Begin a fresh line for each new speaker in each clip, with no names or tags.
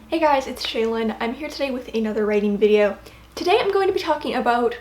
Hey guys, it's Shaylin. I'm here today with another writing video. Today I'm going to be talking about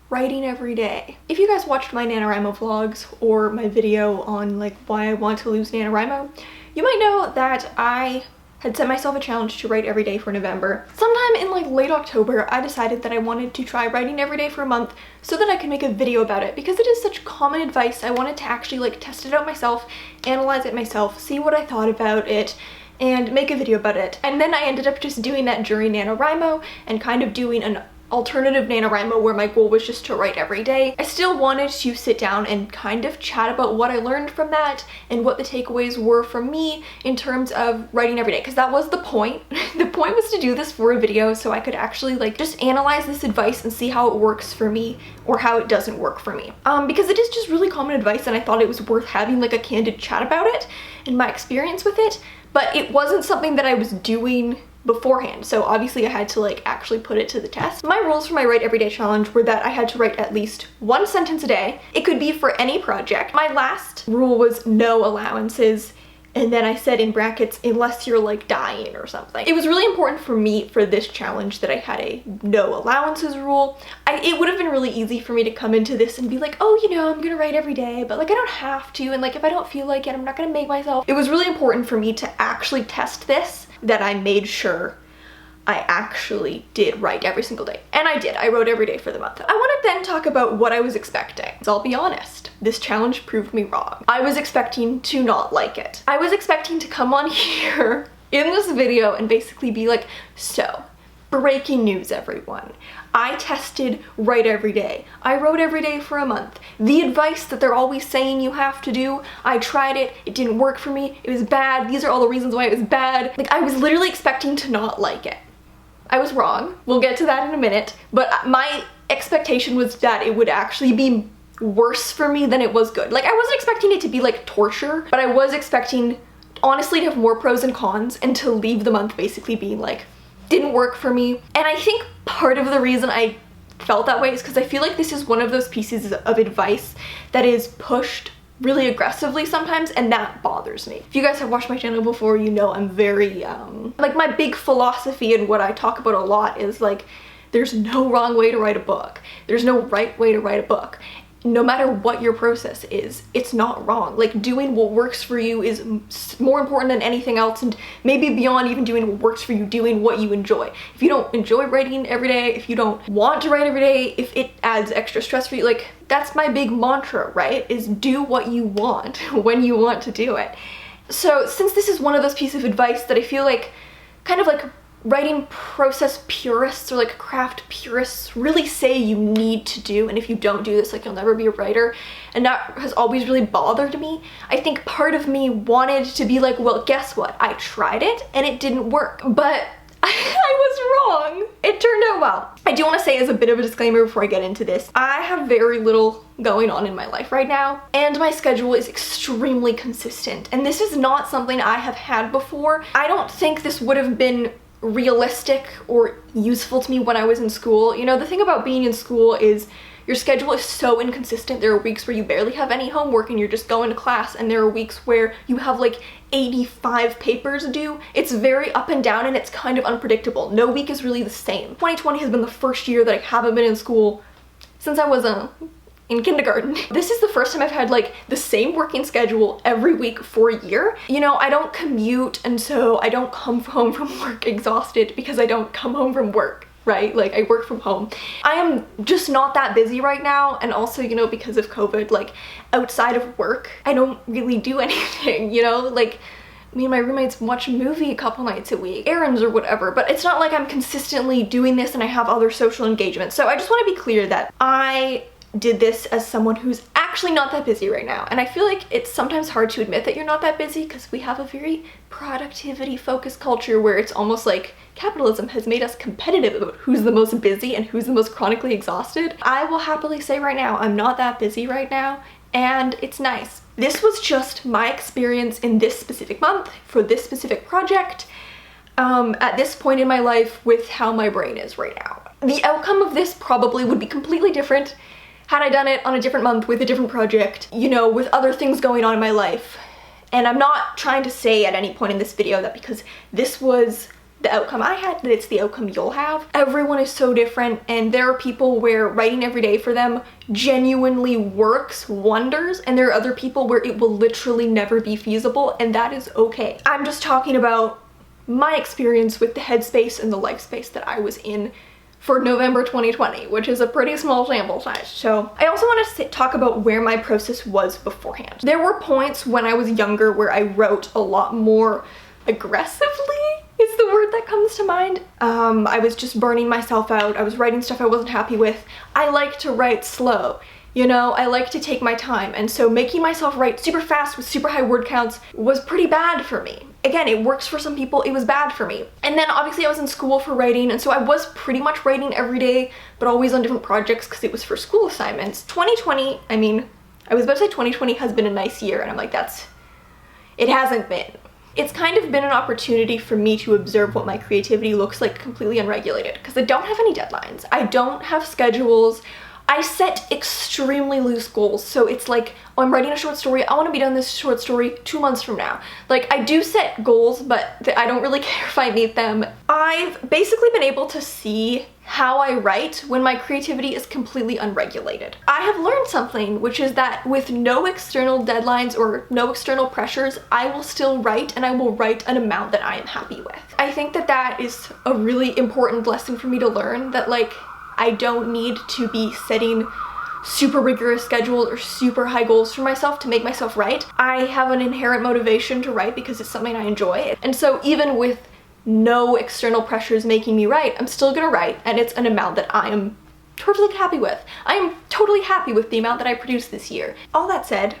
writing every day. If you guys watched my NaNoWriMo vlogs or my video on why I want to lose NaNoWriMo, you might know that I had set myself a challenge to write every day for November. Sometime in late October, I decided that I wanted to try writing every day for a month so that I could make a video about it because it is such common advice. I wanted to actually test it out myself, analyze it myself, see what I thought about it, and make a video about it. And then I ended up just doing that during NaNoWriMo and kind of doing an alternative NaNoWriMo where my goal was just to write every day. I still wanted to sit down and kind of chat about what I learned from that and what the takeaways were from me in terms of writing every day, because that was the point. The point was to do this for a video so I could actually just analyze this advice and see how it works for me or how it doesn't work for me. Because it is just really common advice and I thought it was worth having a candid chat about it and my experience with it, but it wasn't something that I was doing beforehand, so obviously I had to actually put it to the test. My rules for my Write Everyday challenge were that I had to write at least one sentence a day. It could be for any project. My last rule was no allowances, and then I said in brackets, unless you're dying or something. It was really important for me for this challenge that I had a no allowances rule. It would have been really easy for me to come into this and be like, oh, I'm gonna write every day, but I don't have to, and if I don't feel like it, I'm not gonna make myself. It was really important for me to actually test this, that I made sure I actually did write every single day. And I did. I wrote every day for the month. I want to then talk about what I was expecting. So I'll be honest, this challenge proved me wrong. I was expecting to not like it. I was expecting to come on here in this video and basically be like, so, breaking news everyone. I tested write every day. I wrote every day for a month. The advice that they're always saying you have to do, I tried it, it didn't work for me, it was bad, these are all the reasons why it was bad. I was literally expecting to not like it. I was wrong. We'll get to that in a minute, but my expectation was that it would actually be worse for me than it was good. I wasn't expecting it to be torture, but I was expecting honestly to have more pros and cons and to leave the month basically being didn't work for me. And I think part of the reason I felt that way is because I feel like this is one of those pieces of advice that is pushed really aggressively sometimes, and that bothers me. If you guys have watched my channel before, you know I'm very, my big philosophy and what I talk about a lot is there's no wrong way to write a book. There's no right way to write a book. No matter what your process is, it's not wrong. Doing what works for you is more important than anything else, and maybe beyond even doing what works for you, doing what you enjoy. If you don't enjoy writing every day, if you don't want to write every day, if it adds extra stress for you, that's my big mantra, right? Is do what you want when you want to do it. So since this is one of those pieces of advice that I feel kind of writing process purists or craft purists really say you need to do, and if you don't do this you'll never be a writer, and that has always really bothered me. I think part of me wanted to be well, guess what, I tried it and it didn't work, but I was wrong. It turned out well. I do want to say as a bit of a disclaimer before I get into this, I have very little going on in my life right now, and my schedule is extremely consistent, and this is not something I have had before. I don't think this would have been realistic or useful to me when I was in school. The thing about being in school is your schedule is so inconsistent. There are weeks where you barely have any homework and you're just going to class, and there are weeks where you have 85 papers due. It's very up and down and it's kind of unpredictable. No week is really the same. 2020 has been the first year that I haven't been in school since I was in kindergarten. This is the first time I've had the same working schedule every week for a year. I don't commute, and so I don't come home from work exhausted because I don't come home from work, right? I work from home. I am just not that busy right now, and also, because of COVID, outside of work, I don't really do anything, me and my roommates watch a movie a couple nights a week, errands or whatever, but it's not I'm consistently doing this and I have other social engagements. So I just want to be clear that I did this as someone who's actually not that busy right now, and I feel it's sometimes hard to admit that you're not that busy because we have a very productivity focused culture where it's almost capitalism has made us competitive about who's the most busy and who's the most chronically exhausted. I will happily say right now I'm not that busy right now, and it's nice. This was just my experience in this specific month for this specific project at this point in my life with how my brain is right now. The outcome of this probably would be completely different had I done it on a different month with a different project, with other things going on in my life. And I'm not trying to say at any point in this video that because this was the outcome I had, that it's the outcome you'll have. Everyone is so different, and there are people where writing every day for them genuinely works wonders, and there are other people where it will literally never be feasible, and that is okay. I'm just talking about my experience with the headspace and the life space that I was in for November 2020, which is a pretty small sample size. So I also want to talk about where my process was beforehand. There were points when I was younger where I wrote a lot more aggressively, is the word that comes to mind. I was just burning myself out. I was writing stuff I wasn't happy with. I like to write slow. You know, I like to take my time, and so making myself write super fast with super high word counts was pretty bad for me. Again, it works for some people, it was bad for me. And then obviously I was in school for writing, and so I was pretty much writing every day, but always on different projects because it was for school assignments. 2020, I mean, I was about to say 2020 has been a nice year, and I'm like, it hasn't been. It's kind of been an opportunity for me to observe what my creativity looks like completely unregulated, because I don't have any deadlines. I don't have schedules. I set extremely loose goals, so it's like, oh, I'm writing a short story, I want to be done this short story 2 months from now. Like, I do set goals, but I don't really care if I meet them. I've basically been able to see how I write when my creativity is completely unregulated. I have learned something, which is that with no external deadlines or no external pressures, I will still write, and I will write an amount that I am happy with. I think that that is a really important lesson for me to learn, that like, I don't need to be setting super rigorous schedules or super high goals for myself to make myself write. I have an inherent motivation to write because it's something I enjoy. And so even with no external pressures making me write, I'm still gonna write, and it's an amount that I am totally happy with. I am totally happy with the amount that I produced this year. All that said,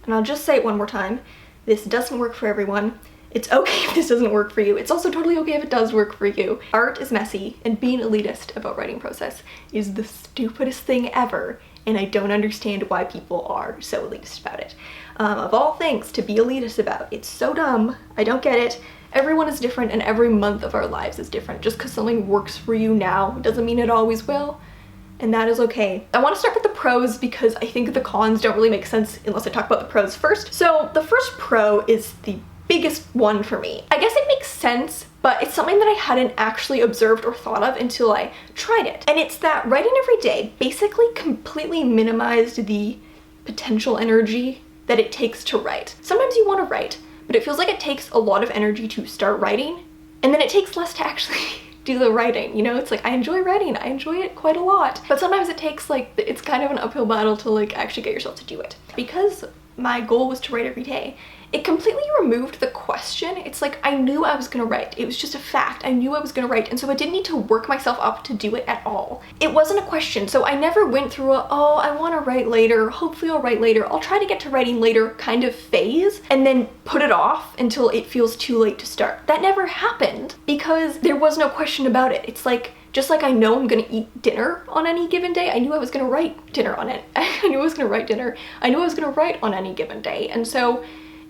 and I'll just say it one more time, this doesn't work for everyone. It's okay if this doesn't work for you. It's also totally okay if it does work for you. Art is messy, and being elitist about writing process is the stupidest thing ever, and I don't understand why people are so elitist about it. Of all things to be elitist about, it's so dumb. I don't get it. Everyone is different, and every month of our lives is different. Just because something works for you now doesn't mean it always will, and that is okay. I want to start with the pros because I think the cons don't really make sense unless I talk about the pros first. So the first pro is the biggest one for me. I guess it makes sense, but it's something that I hadn't actually observed or thought of until I tried it. And it's that writing every day basically completely minimized the potential energy that it takes to write. Sometimes you want to write, but it feels like it takes a lot of energy to start writing, and then it takes less to actually do the writing, you know? It's like, I enjoy writing, I enjoy it quite a lot, but sometimes it takes like, it's kind of an uphill battle to like actually get yourself to do it. Because my goal was to write every day, it completely removed the question. It's like, I knew I was gonna write. It was just a fact. I knew I was gonna write, and so I didn't need to work myself up to do it at all. It wasn't a question, so I never went through a, oh, I wanna write later, hopefully I'll write later, I'll try to get to writing later kind of phase, and then put it off until it feels too late to start. That never happened because there was no question about it. It's like, just like I know I'm gonna eat dinner on any given day, I knew I was gonna write dinner on it. I knew I was gonna write dinner. I knew I was gonna write on any given day, and so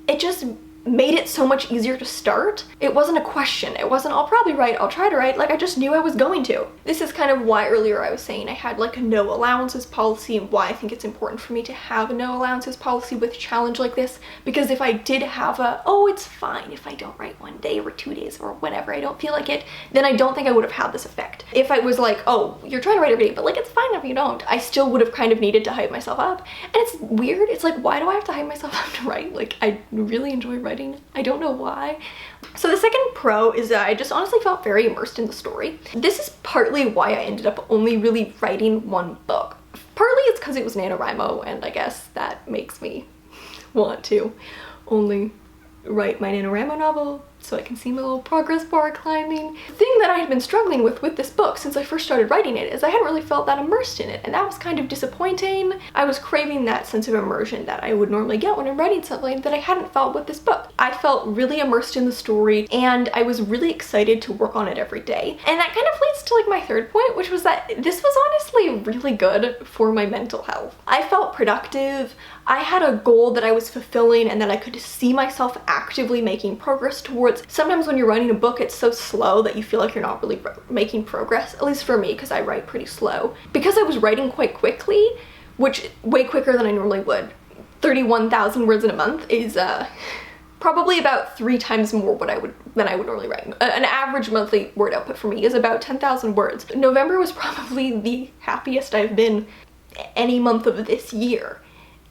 it just made it so much easier to start. It wasn't a question. It wasn't, I'll probably write, I'll try to write, like I just knew I was going to. This is kind of why earlier I was saying I had like a no allowances policy, and why I think it's important for me to have a no allowances policy with a challenge like this, because if I did have a, oh, it's fine if I don't write 1 day or 2 days or whatever, I don't feel like it, then I don't think I would have had this effect. If I was like, oh, you're trying to write every day, but like it's fine if you don't, I still would have kind of needed to hype myself up. And it's weird, it's like, why do I have to hype myself up to write? Like, I really enjoy writing. I don't know why. So the second pro is that I just honestly felt very immersed in the story. This is partly why I ended up only really writing one book. Partly it's because it was NaNoWriMo, and I guess that makes me want to only write my NaNoWriMo novel so I can see my little progress bar climbing. The thing that I had been struggling with this book since I first started writing it is I hadn't really felt that immersed in it, and that was kind of disappointing. I was craving that sense of immersion that I would normally get when I'm writing something that I hadn't felt with this book. I felt really immersed in the story, and I was really excited to work on it every day. And that kind of leads to like my third point, which was that this was honestly really good for my mental health. I felt productive. I had a goal that I was fulfilling and that I could see myself actively making progress towards. Sometimes when you're writing a book, it's so slow that you feel like you're not really making progress, at least for me, because I write pretty slow. Because I was writing quite quickly, which way quicker than I normally would. 31,000 words in a month is probably about 3 times more than I would normally write. An average monthly word output for me is about 10,000 words. November was probably the happiest I've been any month of this year,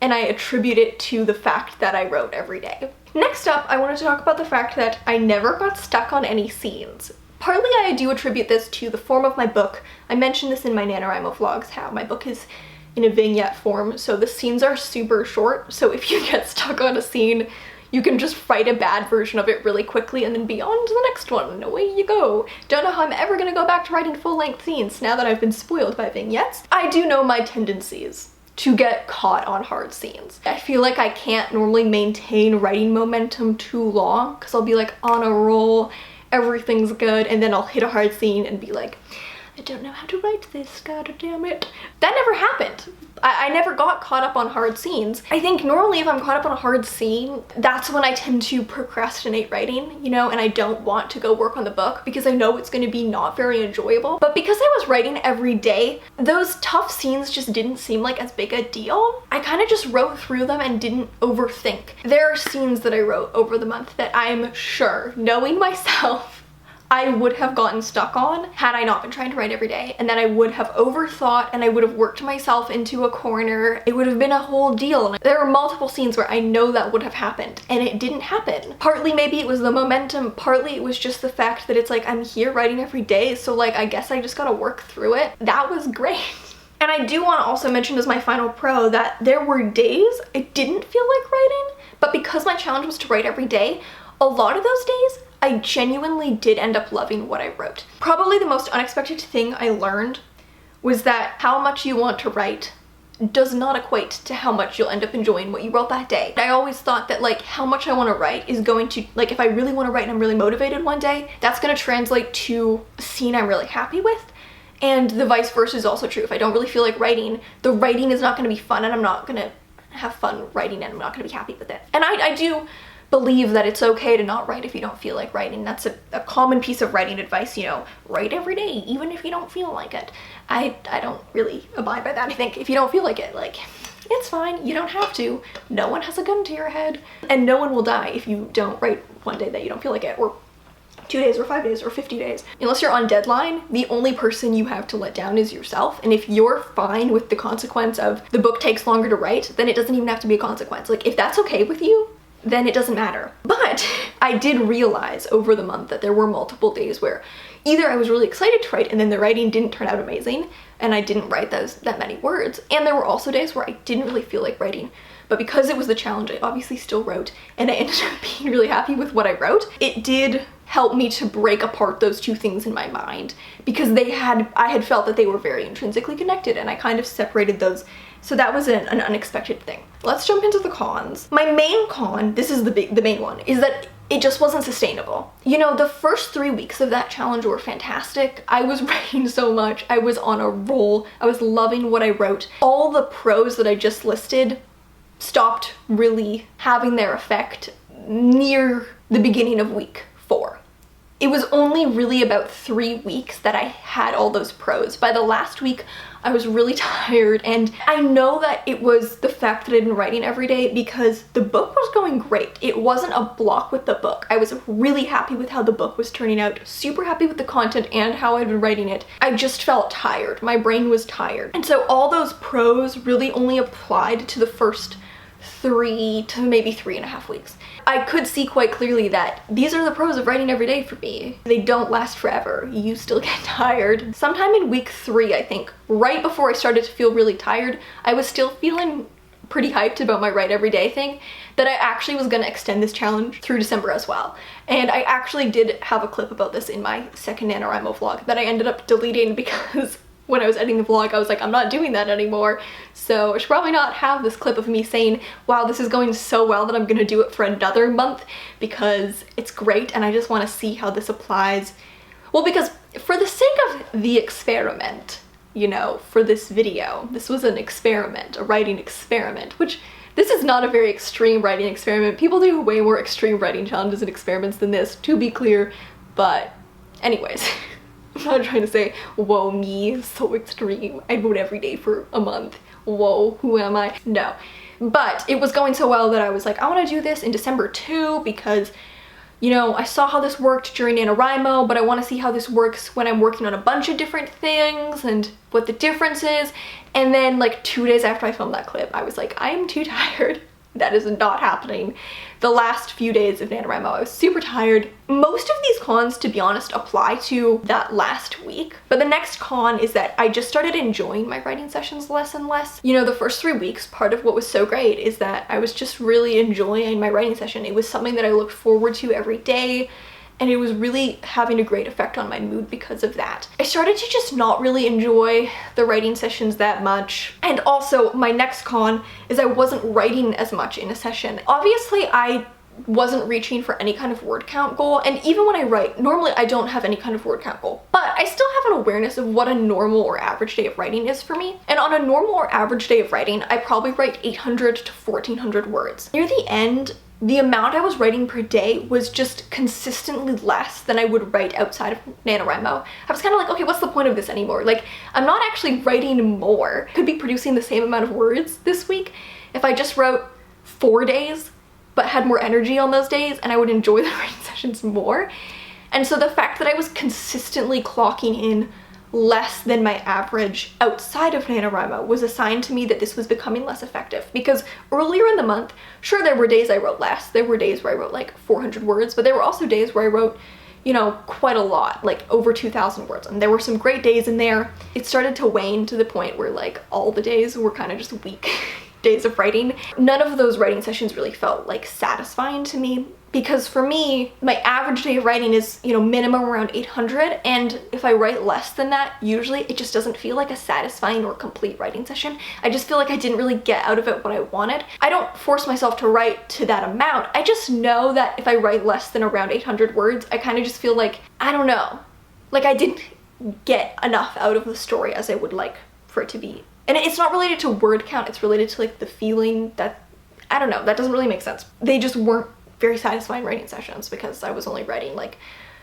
and I attribute it to the fact that I wrote every day. Next up, I wanted to talk about the fact that I never got stuck on any scenes. Partly I do attribute this to the form of my book. I mentioned this in my NaNoWriMo vlogs, how my book is in a vignette form, so the scenes are super short, so if you get stuck on a scene, you can just write a bad version of it really quickly and then be on to the next one, and away you go. Don't know how I'm ever gonna go back to writing full-length scenes now that I've been spoiled by vignettes. I do know my tendencies to get caught on hard scenes. I feel like I can't normally maintain writing momentum too long, because I'll be like on a roll, everything's good, and then I'll hit a hard scene and be like, I don't know how to write this, god damn it. That never happened. I never got caught up on hard scenes. I think normally if I'm caught up on a hard scene, that's when I tend to procrastinate writing, you know, and I don't want to go work on the book because I know it's gonna be not very enjoyable. But because I was writing every day, those tough scenes just didn't seem like as big a deal. I kind of just wrote through them and didn't overthink. There are scenes that I wrote over the month that I'm sure, knowing myself, I would have gotten stuck on had I not been trying to write every day, and then I would have overthought and I would have worked myself into a corner. It would have been a whole deal. There are multiple scenes where I know that would have happened and it didn't happen. Partly maybe it was the momentum, partly it was just the fact that it's like I'm here writing every day, so like I guess I just gotta work through it. That was great. And I do want to also mention as my final pro that there were days I didn't feel like writing, but because my challenge was to write every day, a lot of those days I genuinely did end up loving what I wrote. Probably the most unexpected thing I learned was that how much you want to write does not equate to how much you'll end up enjoying what you wrote that day. I always thought that like how much I want to write is going to, like if I really want to write and I'm really motivated one day, that's going to translate to a scene I'm really happy with. And the vice versa is also true. If I don't really feel like writing, the writing is not going to be fun and I'm not going to have fun writing and I'm not going to be happy with it. And I do believe that it's okay to not write if you don't feel like writing. That's a common piece of writing advice, you know, write every day, even if you don't feel like it. I don't really abide by that. I think if you don't feel like it, like, it's fine, you don't have to. No one has a gun to your head. And no one will die if you don't write one day that you don't feel like it, or 2 days, or 5 days, or 50 days. Unless you're on deadline, the only person you have to let down is yourself. And if you're fine with the consequence of the book takes longer to write, then it doesn't even have to be a consequence. Like, if that's okay with you, then it doesn't matter. But I did realize over the month that there were multiple days where either I was really excited to write and then the writing didn't turn out amazing and I didn't write that many words, and there were also days where I didn't really feel like writing. But because it was the challenge, I obviously still wrote, and I ended up being really happy with what I wrote. It did help me to break apart those two things in my mind, because I had felt that they were very intrinsically connected, and I kind of separated those. So that was an unexpected thing. Let's jump into the cons. My main con, this is the main one, is that it just wasn't sustainable. You know, the first 3 weeks of that challenge were fantastic. I was writing so much. I was on a roll. I was loving what I wrote. All the pros that I just listed stopped really having their effect near the beginning of week 4. It was only really about 3 weeks that I had all those pros. By the last week, I was really tired, and I know that it was the fact that I'd been writing every day because the book was going great. It wasn't a block with the book. I was really happy with how the book was turning out, super happy with the content and how I'd been writing it. I just felt tired. My brain was tired. And so all those pros really only applied to the first 3 to maybe 3.5 weeks. I could see quite clearly that these are the pros of writing every day for me. They don't last forever. You still get tired. Sometime in week 3, I think, right before I started to feel really tired, I was still feeling pretty hyped about my write every day thing, that I actually was gonna extend this challenge through December as well. And I actually did have a clip about this in my second NaNoWriMo vlog that I ended up deleting because when I was editing the vlog, I was like, I'm not doing that anymore. So I should probably not have this clip of me saying, wow, this is going so well that I'm gonna do it for another month, because it's great and I just wanna see how this applies. Well, because for the sake of the experiment, you know, for this video, this was an experiment, a writing experiment, which this is not a very extreme writing experiment. People do way more extreme writing challenges and experiments than this, to be clear, but anyways. I'm not trying to say, whoa me, so extreme, I wrote every day for a month, whoa, who am I? No. But it was going so well that I was like, I want to do this in December too, because, you know, I saw how this worked during NaNoWriMo, but I want to see how this works when I'm working on a bunch of different things and what the difference is. And then like 2 days after I filmed that clip, I was like, I am too tired. That is not happening. The last few days of NaNoWriMo, I was super tired. Most of these cons, to be honest, apply to that last week. But the next con is that I just started enjoying my writing sessions less and less. You know, the first 3 weeks, part of what was so great is that I was just really enjoying my writing session. It was something that I looked forward to every day, and it was really having a great effect on my mood because of that. I started to just not really enjoy the writing sessions that much. And also, my next con is I wasn't writing as much in a session. Obviously, I wasn't reaching for any kind of word count goal, and even when I write, normally I don't have any kind of word count goal, but I still have an awareness of what a normal or average day of writing is for me. And on a normal or average day of writing, I probably write 800 to 1400 words. Near the end, the amount I was writing per day was just consistently less than I would write outside of NaNoWriMo. I was kind of like, okay, what's the point of this anymore? Like, I'm not actually writing more. I could be producing the same amount of words this week if I just wrote 4 days, but had more energy on those days, and I would enjoy the writing sessions more. And so the fact that I was consistently clocking in less than my average outside of NaNoWriMo was a sign to me that this was becoming less effective, because earlier in the month, sure, there were days I wrote less. There were days where I wrote like 400 words, but there were also days where I wrote, you know, quite a lot, like over 2,000 words. And there were some great days in there. It started to wane to the point where like all the days were kind of just weak days of writing. None of those writing sessions really felt like satisfying to me, because for me, my average day of writing is, you know, minimum around 800, and if I write less than that, usually it just doesn't feel like a satisfying or complete writing session. I just feel like I didn't really get out of it what I wanted. I don't force myself to write to that amount. I just know that if I write less than around 800 words, I kind of just feel like, I don't know, like I didn't get enough out of the story as I would like for it to be. And it's not related to word count, it's related to like the feeling that, I don't know, that doesn't really make sense. They just weren't very satisfying writing sessions because I was only writing like,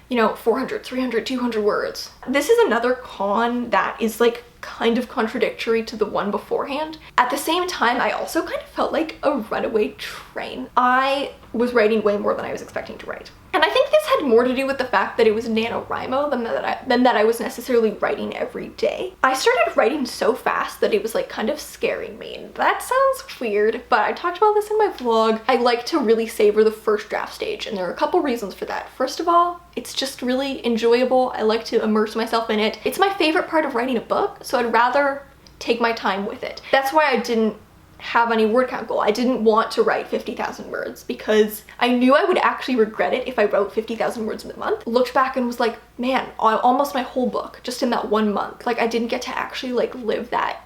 you know, 400, 300, 200 words. This is another con that is like kind of contradictory to the one beforehand. At the same time, I also kind of felt like a runaway train. I was writing way more than I was expecting to write. And I think this had more to do with the fact that it was NaNoWriMo than that I was necessarily writing every day. I started writing so fast that it was like kind of scaring me. That sounds weird, but I talked about this in my vlog. I like to really savor the first draft stage, and there are a couple reasons for that. First of all, it's just really enjoyable. I like to immerse myself in it. It's my favorite part of writing a book, so I'd rather take my time with it. That's why I didn't have any word count goal. I didn't want to write 50,000 words because I knew I would actually regret it if I wrote 50,000 words in a month. Looked back and was like, man, almost my whole book just in that 1 month. Like I didn't get to actually like live that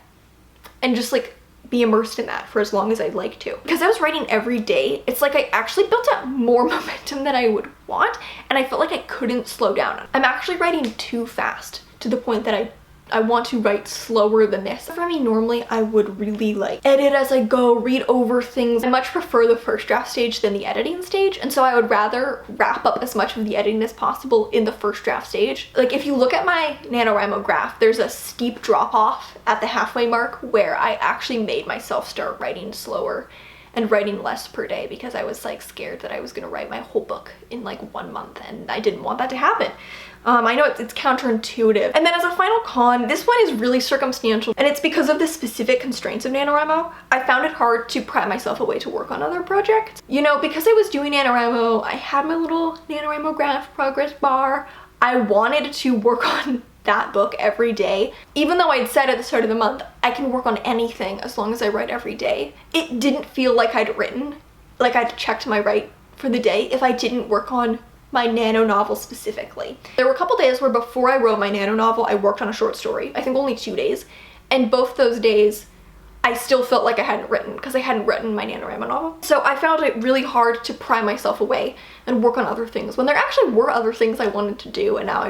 and just like be immersed in that for as long as I'd like to. Because I was writing every day, it's like I actually built up more momentum than I would want, and I felt like I couldn't slow down. I'm actually writing too fast to the point that I want to write slower than this. For me, normally I would really like edit as I go, read over things. I much prefer the first draft stage than the editing stage, and so I would rather wrap up as much of the editing as possible in the first draft stage. Like if you look at my NaNoWriMo graph, there's a steep drop off at the halfway mark where I actually made myself start writing slower and writing less per day because I was like scared that I was gonna write my whole book in like 1 month, and I didn't want that to happen. I know it's counterintuitive. And then as a final con, this one is really circumstantial, and it's because of the specific constraints of NaNoWriMo. I found it hard to pry myself away to work on other projects. You know, because I was doing NaNoWriMo, I had my little NaNoWriMo graph progress bar. I wanted to work on that book every day. Even though I'd said at the start of the month, I can work on anything as long as I write every day. It didn't feel like I'd written, like I'd checked my write for the day if I didn't work on my nano novel specifically. There were a couple days where before I wrote my nano novel, I worked on a short story. I think only 2 days. And both those days, I still felt like I hadn't written because I hadn't written my NaNoWriMo novel. So I found it really hard to pry myself away and work on other things when there actually were other things I wanted to do, and now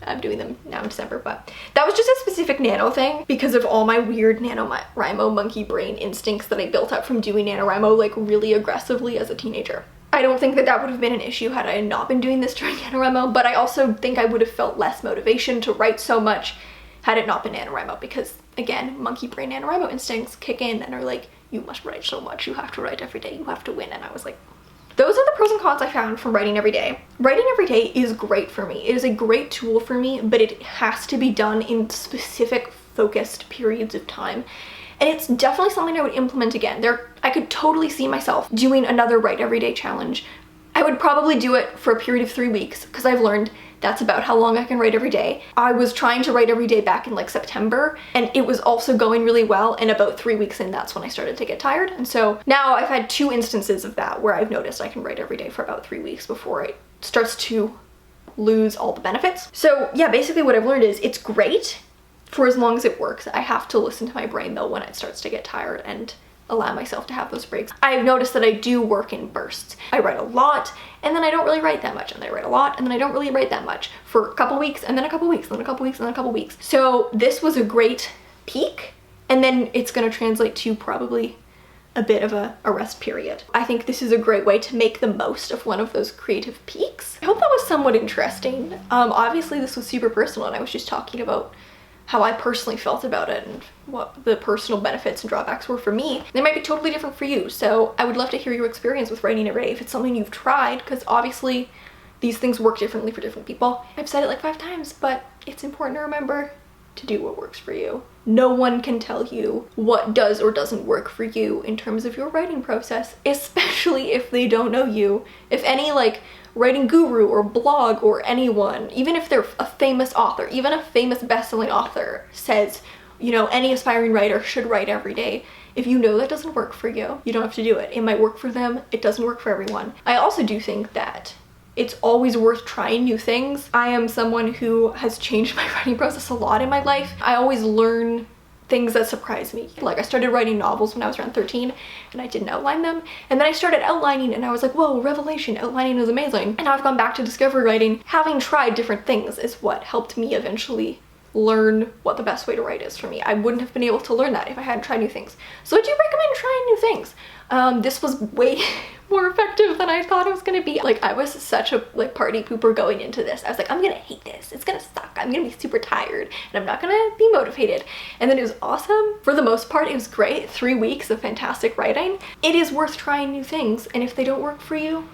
I'm doing them now in December. But that was just a specific nano thing because of all my weird NaNoWriMo monkey brain instincts that I built up from doing NaNoWriMo like really aggressively as a teenager. I don't think that that would have been an issue had I not been doing this during NaNoWriMo, but I also think I would have felt less motivation to write so much had it not been NaNoWriMo because, again, monkey brain NaNoWriMo instincts kick in and are like, you must write so much, you have to write every day, you have to win. And I was like, those are the pros and cons I found from writing every day. Writing every day is great for me. It is a great tool for me, but it has to be done in specific focused periods of time. And it's definitely something I would implement again. I could totally see myself doing another write every day challenge. I would probably do it for a period of 3 weeks because I've learned that's about how long I can write every day. I was trying to write every day back in like September, and it was also going really well, and about 3 weeks in, that's when I started to get tired. And so now I've had 2 instances of that where I've noticed I can write every day for about 3 weeks before it starts to lose all the benefits. So yeah, basically what I've learned is it's great for as long as it works. I have to listen to my brain though when it starts to get tired and allow myself to have those breaks. I've noticed that I do work in bursts. I write a lot and then I don't really write that much, and then I write a lot and then I don't really write that much for a couple weeks, and then a couple weeks, and then a couple weeks, and then a couple weeks. So this was a great peak, and then it's going to translate to probably a bit of a rest period. I think this is a great way to make the most of one of those creative peaks. I hope that was somewhat interesting. Obviously this was super personal, and I was just talking about how I personally felt about it and what the personal benefits and drawbacks were for me. They might be totally different for you, so I would love to hear your experience with writing every day if it's something you've tried, because obviously these things work differently for different people. I've said it like 5 times, but it's important to remember to do what works for you. No one can tell you what does or doesn't work for you in terms of your writing process, especially if they don't know you. If any like writing guru or blog or anyone, even if they're a famous author, even a famous best-selling author says, you know, any aspiring writer should write every day, if you know that doesn't work for you, you don't have to do it. It might work for them, it doesn't work for everyone. I also do think that it's always worth trying new things. I am someone who has changed my writing process a lot in my life. I always learn things that surprise me. Like I started writing novels when I was around 13 and I didn't outline them. And then I started outlining and I was like, whoa, revelation, outlining is amazing. And now I've gone back to discovery writing. Having tried different things is what helped me eventually learn what the best way to write is for me. I wouldn't have been able to learn that if I hadn't tried new things. So I do recommend trying new things. This was way more effective than I thought it was gonna be. Like I was such a like party pooper going into this. I was like, I'm gonna hate this. It's gonna suck. I'm gonna be super tired and I'm not gonna be motivated. And then it was awesome. For the most part, it was great. 3 weeks of fantastic writing. It is worth trying new things. And if they don't work for you,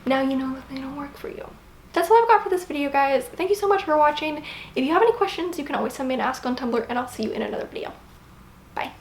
now you know that they don't work for you. That's all I've got for this video, guys. Thank you so much for watching. If you have any questions, you can always send me an ask on Tumblr, and I'll see you in another video. Bye.